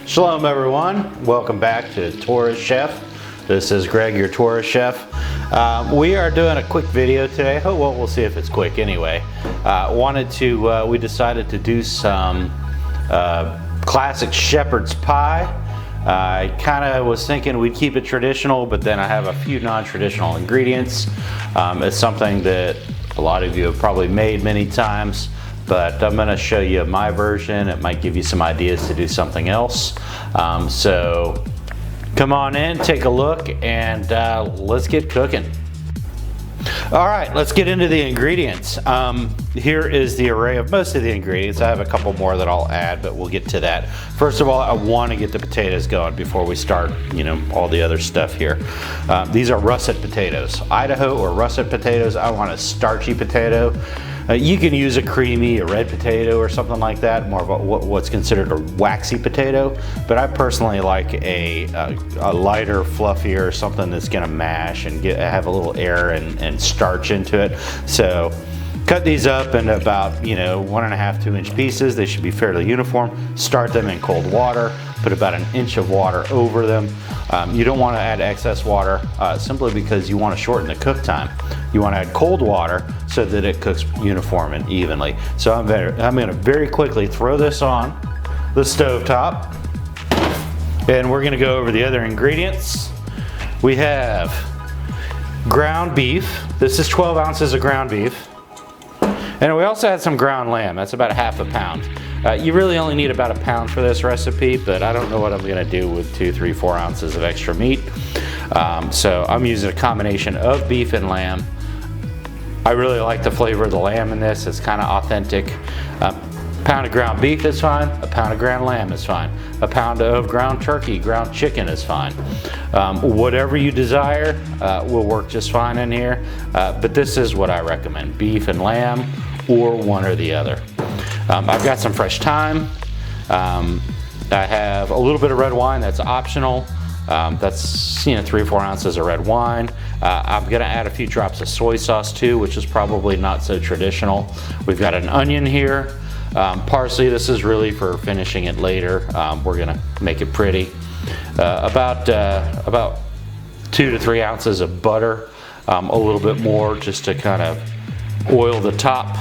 Shalom everyone, welcome back to Torah Chef. This is Greg, your Torah Chef. We are doing a quick video today. Oh, well, we'll see if it's quick anyway. We decided to do some classic shepherd's pie. I kind of was thinking we'd keep it traditional, but then I have a few non-traditional ingredients. It's something that a lot of you have probably made many times, but I'm going to show you my version. It might give you some ideas to do something else. So come on in, take a look, and let's get cooking. All right, let's get into the ingredients. Here is the array of most of the ingredients. I have a couple more that I'll add, but we'll get to that. First of all, I want to get the potatoes going before we start, all the other stuff here. These are russet potatoes. Idaho or russet potatoes. I want a starchy potato. You can use a red potato or something like that, more of what's considered a waxy potato, but I personally like a lighter, fluffier, something that's gonna mash and have a little air and starch into it. So cut these up in about 1.5 to 2 inch pieces. They should be fairly uniform. Start them in cold water, put about 1 inch of water over them. You don't want to add excess water simply because you want to shorten the cook time. You want to add cold water so that it cooks uniform and evenly. So I'm going to very quickly throw this on the stove top, and we're going to go over the other ingredients. We have ground beef. This is 12 ounces of ground beef. And we also had some ground lamb. That's about 1/2 pound. You really only need about 1 pound for this recipe, but I don't know what I'm gonna do with 2, 3, 4 ounces of extra meat. So I'm using a combination of beef and lamb. I really like the flavor of the lamb in this. It's kind of authentic. A pound of ground beef is fine. A pound of ground lamb is fine. A pound of ground turkey, ground chicken is fine. Whatever you desire will work just fine in here. But this is what I recommend, beef and lamb, or one or the other. I've got some fresh thyme. I have a little bit of red wine that's optional. That's 3 or 4 ounces of red wine. I'm gonna add a few drops of soy sauce too, which is probably not so traditional. We've got an onion here. Parsley, this is really for finishing it later. We're gonna make it pretty. About 2 to 3 ounces of butter, a little bit more just to kind of oil the top.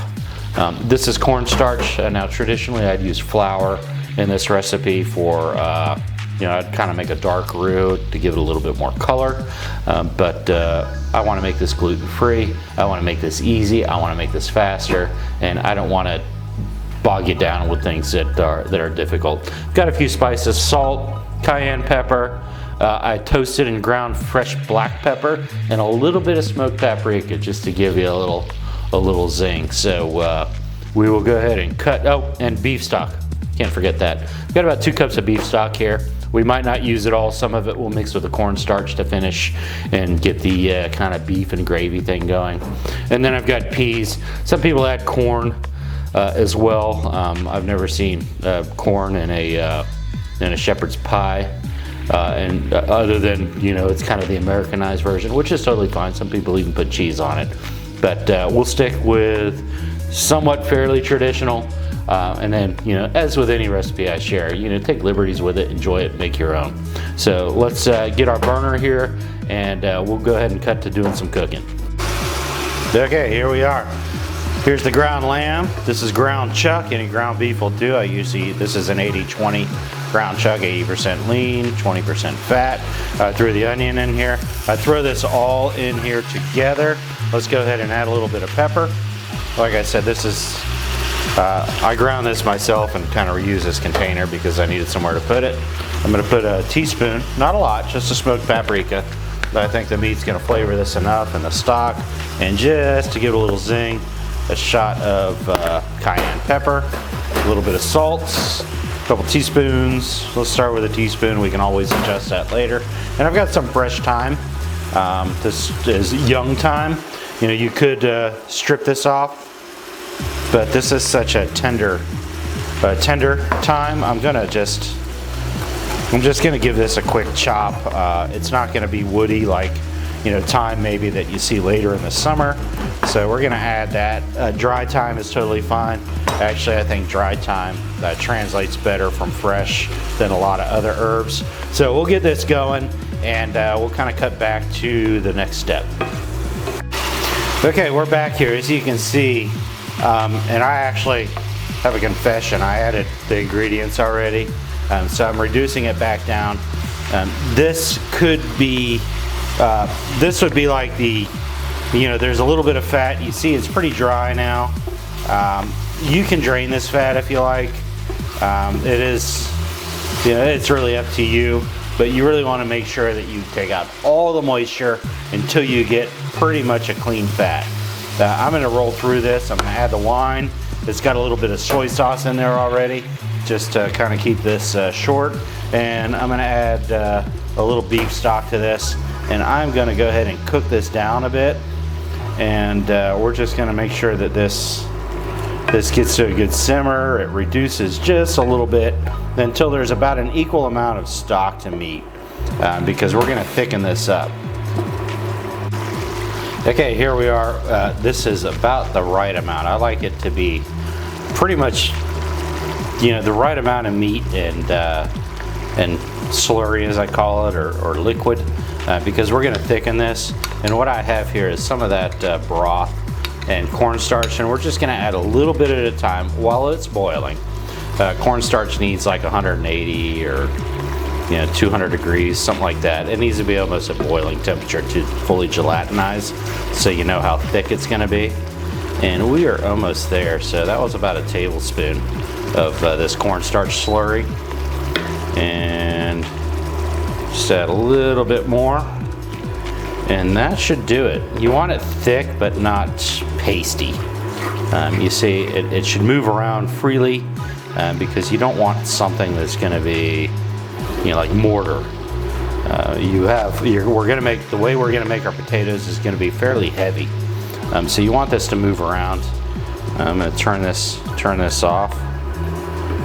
This is cornstarch. Now traditionally I'd use flour in this recipe for, I'd kind of make a dark roux to give it a little bit more color. But I want to make this gluten-free. I want to make this easy. I want to make this faster, and I don't want to bog you down with things that are difficult. Got a few spices: salt, cayenne pepper. I toasted and ground fresh black pepper, and a little bit of smoked paprika just to give you a little zing. So we will go ahead and cut. Oh, and beef stock. Can't forget that. We've got about 2 cups of beef stock here. We might not use it all. Some of it we'll mix with the cornstarch to finish and get the kind of beef and gravy thing going. And then I've got peas. Some people add corn as well. I've never seen corn in a shepherd's pie. And other than, it's kind of the Americanized version, which is totally fine. Some people even put cheese on it. But we'll stick with somewhat fairly traditional. And then, as with any recipe I share, take liberties with it, enjoy it, make your own. So let's get our burner here, and we'll go ahead and cut to doing some cooking. Okay, here we are. Here's the ground lamb. This is ground chuck. Any ground beef will do. This is an 80-20 ground chuck, 80% lean, 20% fat. I threw the onion in here. I throw this all in here together. Let's go ahead and add a little bit of pepper. Like I said, this is I ground this myself and kind of reuse this container because I needed somewhere to put it. I'm going to put a teaspoon, not a lot, just a smoked paprika. But I think the meat's going to flavor this enough, and the stock. And just to give it a little zing, a shot of cayenne pepper, a little bit of salt, a couple teaspoons. Let's start with a teaspoon. We can always adjust that later. And I've got some fresh thyme. This is young thyme. You could strip this off, but this is such a tender thyme. I'm just gonna give this a quick chop. It's not gonna be woody like thyme maybe that you see later in the summer. So we're gonna add that. Dry thyme is totally fine. Actually, I think dry thyme translates better from fresh than a lot of other herbs. So we'll get this going, and we'll kind of cut back to the next step. Okay, we're back here. As you can see, and I actually have a confession. I added the ingredients already, so I'm reducing it back down. This would be like there's a little bit of fat. You see it's pretty dry now. You can drain this fat if you like. It is, it's really up to you, but you really want to make sure that you take out all the moisture until you get pretty much a clean fat. I'm going to roll through this. I'm going to add the wine. It's got a little bit of soy sauce in there already, just to kind of keep this short. And I'm going to add a little beef stock to this, and I'm going to go ahead and cook this down a bit. And we're just going to make sure that this gets to a good simmer. It reduces just a little bit until there's about an equal amount of stock to meat, because we're going to thicken this up. Okay, here we are. This is about the right amount. I like it to be pretty much, the right amount of meat and slurry, as I call it, or liquid, because we're going to thicken this. And what I have here is some of that broth and cornstarch, and we're just going to add a little bit at a time while it's boiling. Cornstarch needs like 180 or 200 degrees, something like that. It needs to be almost at boiling temperature to fully gelatinize, so you know how thick it's going to be. And we are almost there. So that was about a tablespoon of this cornstarch slurry, and just add a little bit more, and that should do it. You want it thick but not pasty. You see, it should move around freely, because you don't want something that's going to be like mortar. The way we're gonna make our potatoes is gonna be fairly heavy. So you want this to move around. I'm gonna turn this off.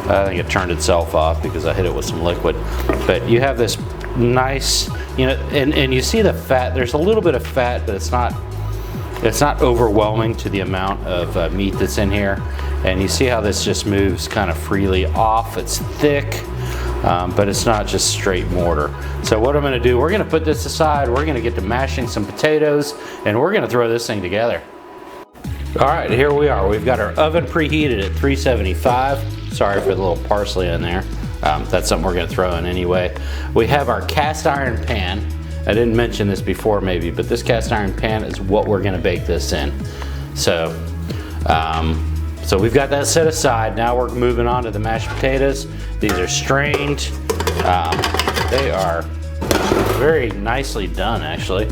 I think it turned itself off because I hit it with some liquid. But you have this nice, and you see the fat. There's a little bit of fat, but it's not overwhelming to the amount of meat that's in here. And you see how this just moves kind of freely off. It's thick. But it's not just straight mortar. So what I'm going to do, we're going to put this aside. We're going to get to mashing some potatoes, and we're going to throw this thing together. All right, here we are. We've got our oven preheated at 375. Sorry for the little parsley in there. That's something we're going to throw in anyway. We have our cast iron pan. I didn't mention this before maybe, but this cast iron pan is what we're going to bake this in. So we've got that set aside. Now we're moving on to the mashed potatoes. These are strained. They are very nicely done, actually.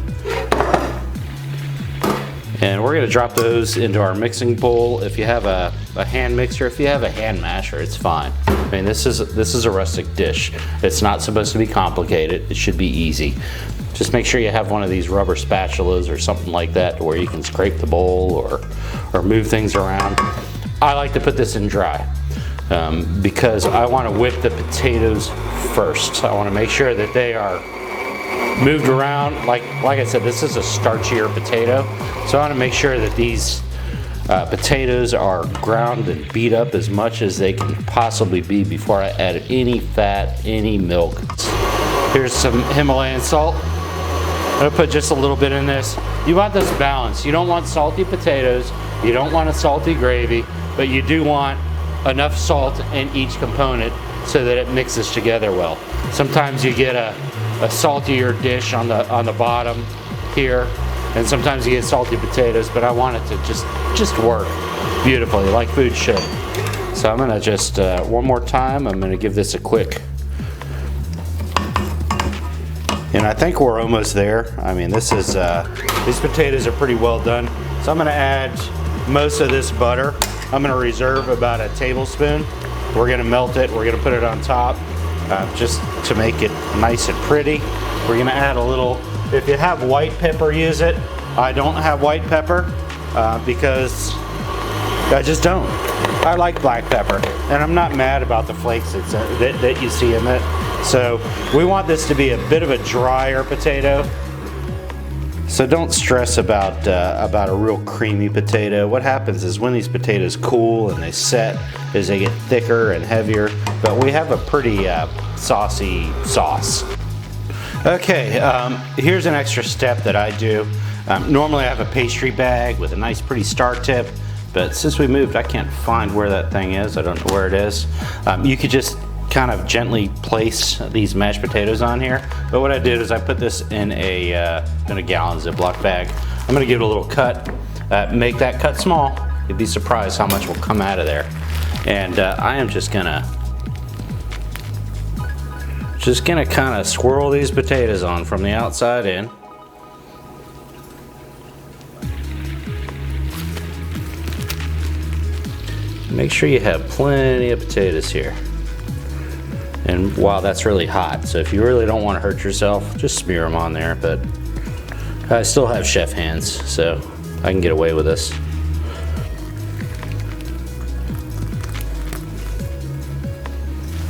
And we're going to drop those into our mixing bowl. If you have a hand mixer, if you have a hand masher, it's fine. I mean, this is a rustic dish. It's not supposed to be complicated. It should be easy. Just make sure you have one of these rubber spatulas or something like that where you can scrape the bowl or move things around. I like to put this in dry because I want to whip the potatoes first. I want to make sure that they are moved around. Like I said, this is a starchier potato, so I want to make sure that these potatoes are ground and beat up as much as they can possibly be before I add any fat, any milk. Here's some Himalayan salt. I'm going to put just a little bit in this. You want this balance. You don't want salty potatoes. You don't want a salty gravy, but you do want enough salt in each component so that it mixes together well. Sometimes you get a saltier dish on the bottom here, and sometimes you get salty potatoes, but I want it to just work beautifully like food should. So I'm going to just one more time, I'm going to give this a quick, and I think we're almost there. I mean, this is these potatoes are pretty well done. So I'm going to add most of this butter. I'm going to reserve about a tablespoon. We're going to melt it. We're going to put it on top just to make it nice and pretty. We're going to add a little, if you have white pepper, use it. I don't have white pepper because I just don't. I like black pepper, and I'm not mad about the flakes that you see in it. So we want this to be a bit of a drier potato. So don't stress about a real creamy potato. What happens is when these potatoes cool and they set, is they get thicker and heavier. But we have a pretty saucy sauce. Okay, here's an extra step that I do. Normally I have a pastry bag with a nice pretty star tip, but since we moved, I can't find where that thing is. I don't know where it is. You could just kind of gently place these mashed potatoes on here. But what I did is I put this in a gallon Ziploc bag. I'm gonna give it a little cut. Make that cut small. You'd be surprised how much will come out of there. And I am just gonna kind of swirl these potatoes on from the outside in. Make sure you have plenty of potatoes here. And wow, that's really hot. So if you really don't want to hurt yourself, just smear them on there. But I still have chef hands, so I can get away with this.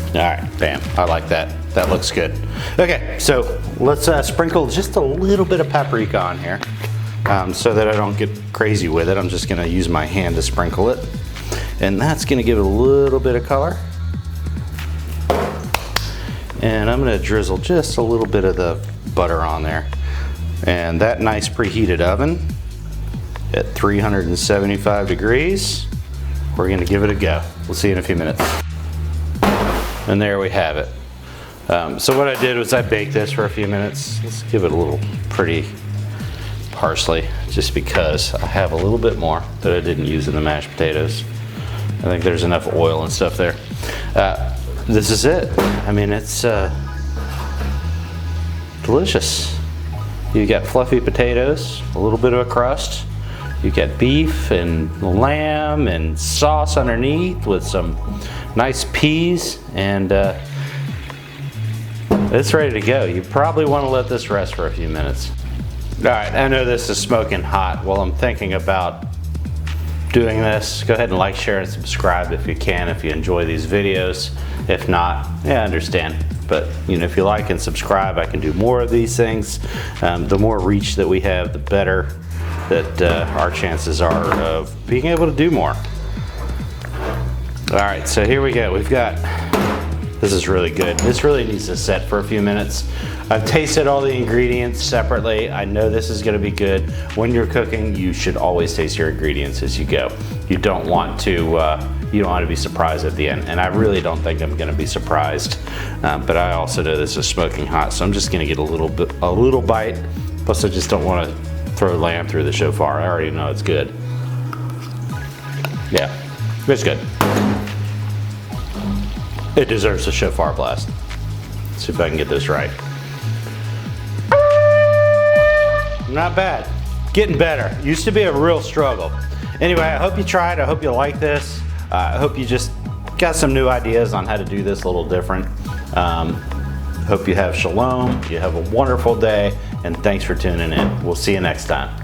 All right, bam, I like that. That looks good. Okay, so let's sprinkle just a little bit of paprika on here so that I don't get crazy with it. I'm just gonna use my hand to sprinkle it. And that's gonna give it a little bit of color. And I'm gonna drizzle just a little bit of the butter on there. And that nice preheated oven at 375 degrees, we're gonna give it a go. We'll see you in a few minutes. And there we have it. So what I did was I baked this for a few minutes. Let's give it a little pretty parsley, just because I have a little bit more that I didn't use in the mashed potatoes. I think there's enough oil and stuff there. This is it. I mean, it's delicious. You got fluffy potatoes, a little bit of a crust. You got beef and lamb and sauce underneath with some nice peas, and it's ready to go. You probably want to let this rest for a few minutes. All right, I know this is smoking hot. While I'm thinking about doing this, go ahead and like, share, and subscribe if you can, if you enjoy these videos. If not, yeah, I understand. But you know, if you like and subscribe, I can do more of these things. The more reach that we have, the better that our chances are of being able to do more. All right, so here we go. We've got, this is really good. This really needs to set for a few minutes. I've tasted all the ingredients separately. I know this is gonna be good. When you're cooking, you should always taste your ingredients as you go. You don't want to be surprised at the end. And I really don't think I'm gonna be surprised. But I also know this is smoking hot, so I'm just gonna get a little bite. Plus I just don't wanna throw lamb through the shofar. I already know it's good. Yeah, it's good. It deserves a shofar blast. Let's see if I can get this right. Not bad. Getting better. Used to be a real struggle. Anyway, I hope you tried. I hope you like this. I hope you just got some new ideas on how to do this a little different. Hope you have shalom. You have a wonderful day, and thanks for tuning in. We'll see you next time.